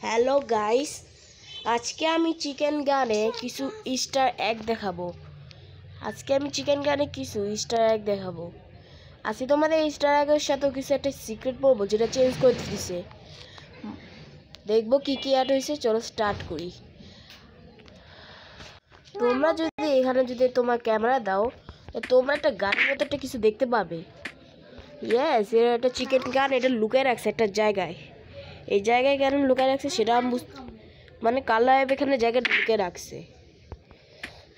Hello guys, আজকে আমি chicken গানে কিছু ইস্টার এগ দেখাবো। আজকে তোমাদের ইস্টার এগের সাথে কিছু একটা সিক্রেট বলবো, যেটা চেঞ্জ করে দিছে। দেখবো কি কি অ্যাড হয়েছে। চলো স্টার্ট করি। তোমরা যদি এখানে তোমার ক্যামেরা দাও, তোমরা একটা গানের মতো একটা কিছু দেখতে পাবে। ইয়েস, এটা একটা চিকেন গান, এটা লুকায় রাখছে একটা জায়গায়। এই জায়গায় কেন লুকায় রাখছে সেটা আমি মানে কালার এখানে জায়গাটা ঢুকে রাখছে।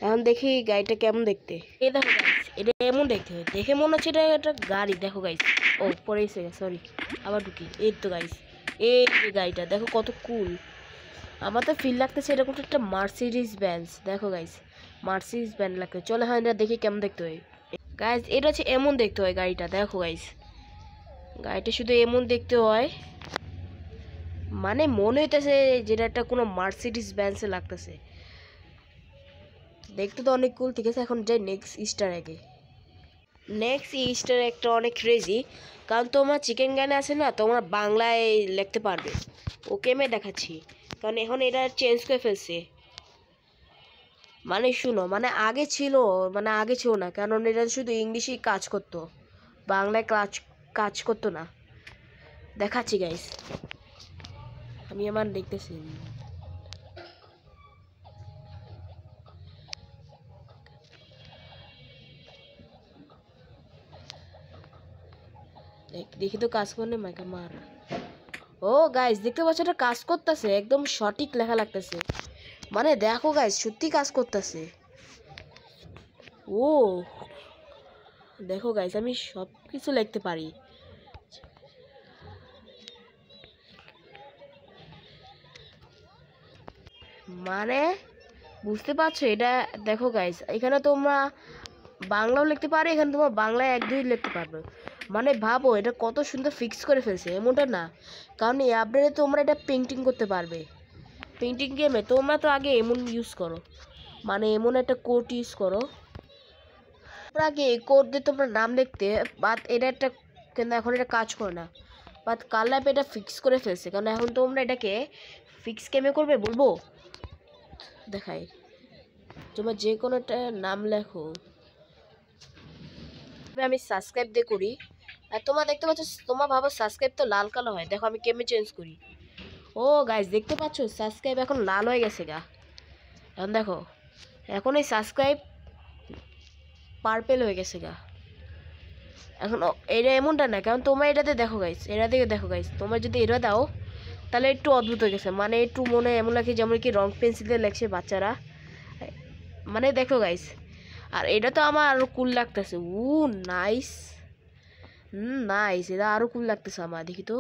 এখন দেখি গাড়িটা কেমন দেখতে। এই দেখো গাইস, এটা এমন দেখতে হয়, দেখে মনে হচ্ছে এটা একটা গাড়ি। দেখো গাইস, ও পড়েছে, সরি, আবার ঢুকি। এই তো গাইস, এই যে গাড়িটা দেখো কত কুল। আমার তো ফিল লাগতেছে এরকম একটা মার্সিডিজ বেঞ্জ। দেখো গাইস, মার্সিডিজ বেঞ্জ লাগবে। চলে হয় এটা দেখি কেমন দেখতে হয়। গাইস, এটা হচ্ছে এমন দেখতে হয় গাড়িটা। দেখো গাইস, গাড়িটা শুধু এমন দেখতে হয়, মানে মনে হইতেছে যেটা একটা কোনো মার্সিডিজ বেঞ্জে লাগতেছে। দেখতে তো অনেক কুল। ঠিক আছে, এখন যাই নেক্সট ইস্টার এগে। নেক্সট ইস্টার একটা অনেক ক্রেজি, কারণ তোমার চিকেন গানে আছে না, তোমরা বাংলায় লিখতে পারবে। ওকে আমি দেখাচ্ছি, কারণ এখন এটা চেঞ্জ করে ফেলছে। মানে শুনো, আগে ছিল না, কারণ এটা শুধু ইংলিশেই কাজ করতো, বাংলায় কাজ করতো না। দেখাচ্ছি গাইস, আমি আমার দেখতেছি। দেখি তো কাজ করে মাইকা মার। ও গাইস, দেখতে পাচ্ছ এটা কাজ করতেছে, একদম সঠিক লেখা লাগতেছে। মানে দেখো গাইস, সত্যি কাজ করতেছে। ও দেখো গাইস, আমি সব কিছু লিখতে পারি। মানে বুঝতে পারছো এটা? দেখো গাইস, এখানে তোমরা বাংলাও লিখতে পারো, এখানে তোমরা বাংলায় এক দুই লিখতে পারবে। মানে ভাবো এটা কত সুন্দর ফিক্স করে ফেলছে। এমনটা না, কারণ এই আপডেটে তোমরা এটা পেন্টিং করতে পারবে। পেন্টিং গেমে তোমরা তো আগে এমন ইউজ করো, মানে এমন একটা কোড ইউজ করো। তোমরা আগে এই কোড দিয়ে তোমরা নাম লিখতে, বাট এটা একটা, কিন্তু এখন এটা কাজ করে না। বাট কাল এটা ফিক্স করে ফেলছে, কারণ এখন তোমরা এটাকে ফিক্স গেমে করবে বলবো। দেখাই, তোমরা যে কোনো একটা নাম লেখো। আমি সাবস্ক্রাইব দিয়ে করি, আর তোমরা দেখতে পাচ্ছ, তোমার ভাবো সাবস্ক্রাইব তো লাল কালো হয়। দেখো আমি কেমনে চেঞ্জ করি। ও গাইস, দেখতে পাচ্ছ সাবস্ক্রাইব এখন লাল হয়ে গেছে গা। এখন দেখো, এখন এই সাবস্ক্রাইব পার্পেল হয়ে গেছে গা। এখন এটা এমনটা না, কারণ তোমরা এটাতে দেখো গাইস, তোমরা যদি এটা দাও তাহলে একটু অদ্ভুত হয়ে গেছে। মানে একটু মনে এমন লাগে যেমন কি রং পেন্সিল দিয়ে লেখছে বাচ্চারা। মানে দেখো গাইস, আর এটা তো আমার আরো কুল লাগতেছে। নাইস, নাইস, এটা আরো কুল লাগতেছে আমার। দেখি তো,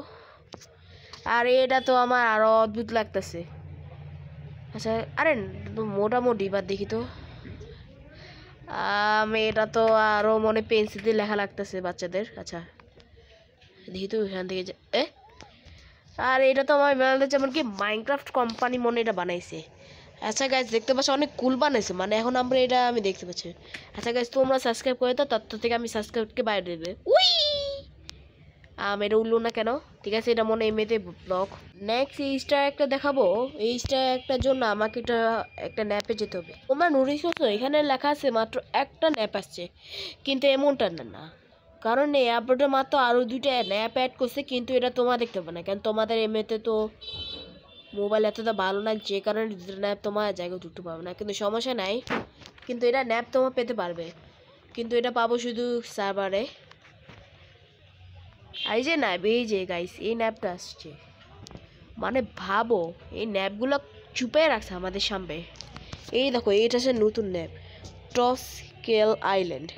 আর এটা তো আমার আরো অদ্ভুত লাগতেছে। আচ্ছা, আরে মোটামুটি এবার দেখি তো, এটা তো আরো মনে পেন্সিল দিয়ে লেখা লাগতেছে বাচ্চাদের। আচ্ছা দেখি তো এখান থেকে আর এটা তো আমার বানাতে যেমন কি মাইনক্রাফট কোম্পানি মনে এটা বানাইছে। আচ্ছা গাইস, দেখতে পাচ্ছ অনেক কুল বানাইছে। মানে এখন আমরা এটা আমি দেখতে পাচ্ছি। আচ্ছা গাইস, তোমরা সাবস্ক্রাইব করে দাও, তত থেকে আমি সাবস্ক্রাইবকে বাইরে দেবে। এটা উঠলো না কেন? ঠিক আছে, এটা মনে এমনিতে ব্লক। নেক্সট এই স্টার একটা দেখাবো। এই স্টার একটার জন্য আমাকে একটা ন্যাপে যেতে হবে। তোমরা নোটিস করছো এখানে লেখা আছে মাত্র একটা ন্যাপ আসছে, কিন্তু এমনটা না, কারণ এই আপডেটে মাত্র আরও দুইটা ন্যাপ অ্যাড করছে, কিন্তু এটা তোমরা দেখতে পাবে না, কারণ তোমাদের এমনিতে তো মোবাইল এতটা ভালো না, যে কারণে দুটো ন্যাপ তোমার জায়গায় ঢুকতে পারবে না। কিন্তু সমস্যা নাই, কিন্তু এটা ন্যাপ তোমার পেতে পারবে, কিন্তু এটা পাবো শুধু সার্ভারে। এই যে ন্যাপ, এই যে গাইস, এই ন্যাপটা আসছে। মানে ভাবো, এই ন্যাপগুলো চুপে রাখছে আমাদের সামনে। এই দেখো, এইটা আছে নতুন ন্যাপ, টসকেল আইল্যান্ড।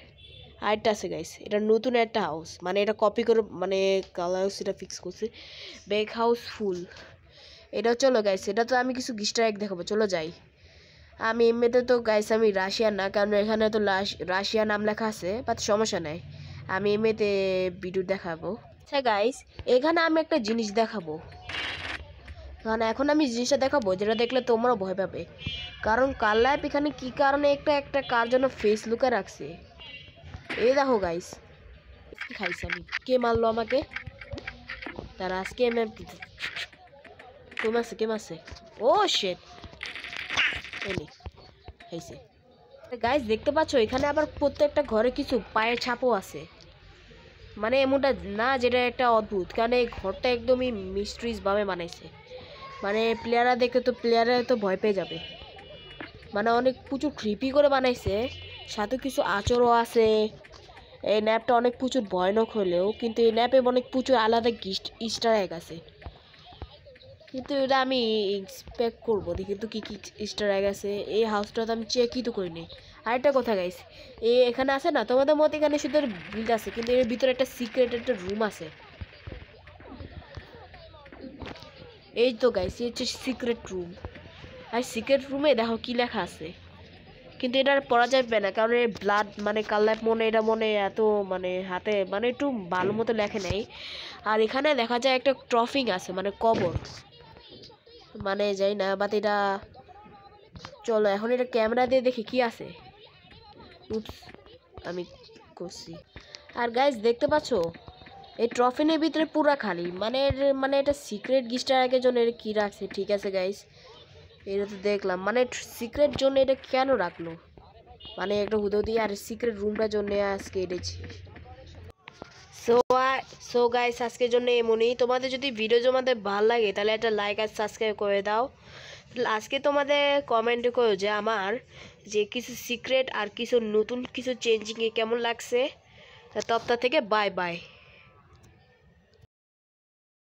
আরেকটা আছে গাইস, এটা নতুন একটা হাউস, মানে এটা কপি করে, মানে কালার হাউস এটা ফিক্স করছে। বেক হাউস ফুল, এটা চলো গাইস, এটা তো আমি কিছু গিস্টার এক দেখাবো। চলো যাই। আমি এমনিতে তো গাইস আমি রাশিয়ান না, কারণ এখানে তো রাশিয়া নাম লেখা আছে, বাট সমস্যা নাই, আমি এমনিতে ভিডিও দেখাবো। আচ্ছা গাইস, এখানে আমি একটা জিনিস দেখাবো, কারণ এখন আমি জিনিসটা দেখাবো যেটা দেখলে তোমরা ভয় পাবে। কারণ কার লাইফ এখানে কি কারণে একটা কার জন্য ফেস লুকে রাখছে। এই দেখো গাইস, খাইছি আমি। কে মারলো আমাকে? তার আজকে আমি কেম আছে ও শেট এনি হয়েছে গাইস দেখতে পাচ্ছ এখানে আবার প্রত্যেকটা ঘরে কিছু পায়ের ছাপও আছে মানে এমনটা না যেটা একটা অদ্ভুত কারণ এই ঘরটা একদমই মিস্ট্রিজ ভাবে বানাইছে মানে প্লেয়াররা দেখে তো প্লেয়াররা তো ভয় পেয়ে যাবে মানে অনেক প্রচুর ক্রিপি করে বানাইছে সাথে কিছু আচরও আছে এই ম্যাপটা অনেক প্রচুর ভয়ানক হলেও কিন্তু এই ম্যাপে অনেক প্রচুর আলাদা ইস্টার এগ আছে কিন্তু এটা আমি এক্সপেক্ট করবো দেখি তো কী কী ইস্টার এগ আছে এই হাউসটা তো আমি চেকই তো করিনি আরেকটা কথা গাইস এখানে আছে না তোমাদের মতো এখানে শুধু বিল্ড আছে কিন্তু এর ভিতরে একটা সিক্রেট একটা রুম আছে এই তো গাইস এই হচ্ছে সিক্রেট রুম আর সিক্রেট রুমে দেখো কি লেখা আছে কিন্তু এটা পড়া যাবে না কারণ এর ব্লাড মানে কালার মনে এটা মনে এত মানে হাতে মানে একটু ভালো মতো লেখে নেই আর এখানে দেখা যায় একটা ট্রফিং আছে মানে কবর মানে যাই না বাট এটা চলো এখন এটা ক্যামেরা দিয়ে দেখি কি আছে উপস আমি করছি আর গাইস দেখতে পাচ্ছো এই ট্রফিনের ভিতরে পুরা খালি মানে এটা সিক্রেট গিস্টার আগের জন্য এটা কি রাখছে ঠিক আছে গাইস এটা তো দেখলাম মানে সিক্রেট জন্য এটা কেন রাখলো মানে একটা হুদো দিয়ে আর সিক্রেট রুমটার জন্য আজকে এনেছি সো সো গাইস আজকের জন্য এমনই তোমাদের যদি ভিডিও তোমাদের ভালো লাগে তাহলে একটা লাইক আর সাবস্ক্রাইব করে দাও আজকে তোমাদের কমেন্টে করো যে আমার যে কিছু সিক্রেট আর কিছু নতুন কিছু চেঞ্জিংয়ে কেমন লাগছে তবটা থেকে বাই বাই